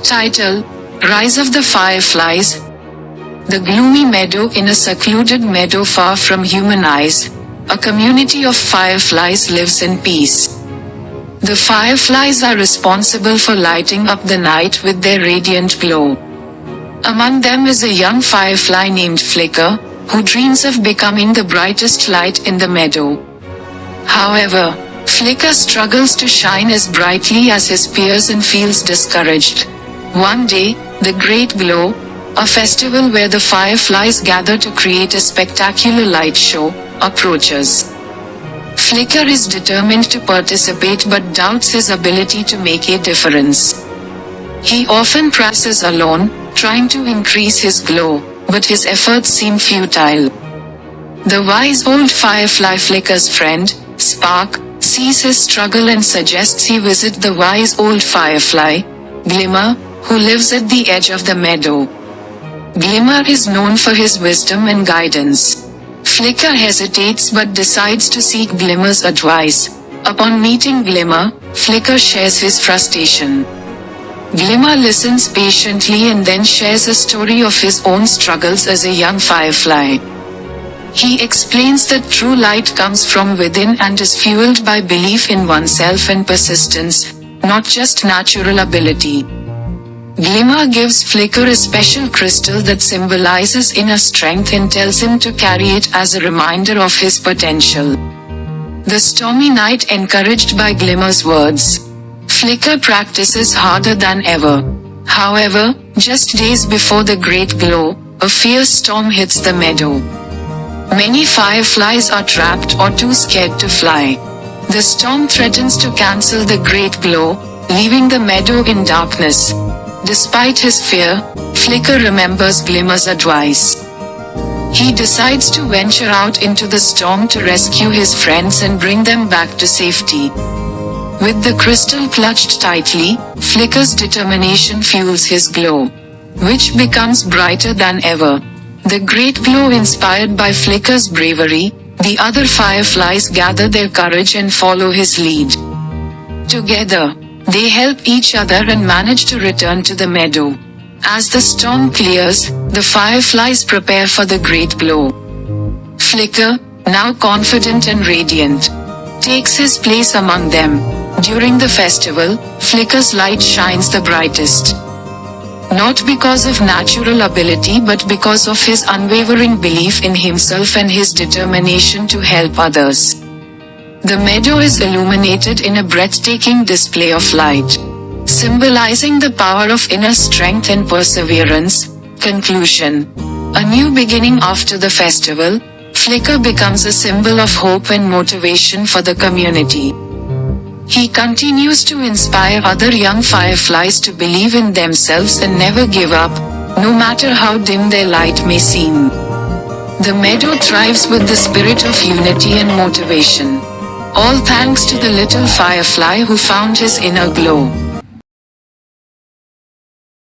Title: Rise of the Fireflies. The gloomy meadow. In a secluded meadow far from human eyes, a community of fireflies lives in peace. The fireflies are responsible for lighting up the night with their radiant glow. Among them is a young firefly named Flicker, who dreams of becoming the brightest light in the meadow. However, Flicker struggles to shine as brightly as his peers and feels discouraged. One day, the Great Glow, a festival where the fireflies gather to create a spectacular light show, approaches. Flicker is determined to participate but doubts his ability to make a difference. He often practices alone, trying to increase his glow, but his efforts seem futile. The wise old firefly, Flicker's friend, Spark, sees his struggle and suggests he visit the wise old firefly, Glimmer, who lives at the edge of the meadow. Glimmer is known for his wisdom and guidance. Flicker hesitates but decides to seek Glimmer's advice. Upon meeting Glimmer, Flicker shares his frustration. Glimmer listens patiently and then shares a story of his own struggles as a young firefly. He explains that true light comes from within and is fueled by belief in oneself and persistence, not just natural ability. Glimmer gives Flicker a special crystal that symbolizes inner strength and tells him to carry it as a reminder of his potential. The stormy night, encouraged by Glimmer's words, Flicker practices harder than ever. However, just days before the Great Glow, a fierce storm hits the meadow. Many fireflies are trapped or too scared to fly. The storm threatens to cancel the Great Glow, leaving the meadow in darkness. Despite his fear, Flicker remembers Glimmer's advice. He decides to venture out into the storm to rescue his friends and bring them back to safety. With the crystal clutched tightly, Flicker's determination fuels his glow, which becomes brighter than ever. The Great Glow, inspired by Flicker's bravery, the other fireflies gather their courage and follow his lead. Together, they help each other and manage to return to the meadow. As the storm clears, the fireflies prepare for the Great Glow. Flicker, now confident and radiant, takes his place among them. During the festival, Flicker's light shines the brightest. Not because of natural ability but because of his unwavering belief in himself and his determination to help others. The meadow is illuminated in a breathtaking display of light, symbolizing the power of inner strength and perseverance. Conclusion: a new beginning. After the festival, Flicker becomes a symbol of hope and motivation for the community. He continues to inspire other young fireflies to believe in themselves and never give up, no matter how dim their light may seem. The meadow thrives with the spirit of unity and motivation. All thanks to the little firefly who found his inner glow.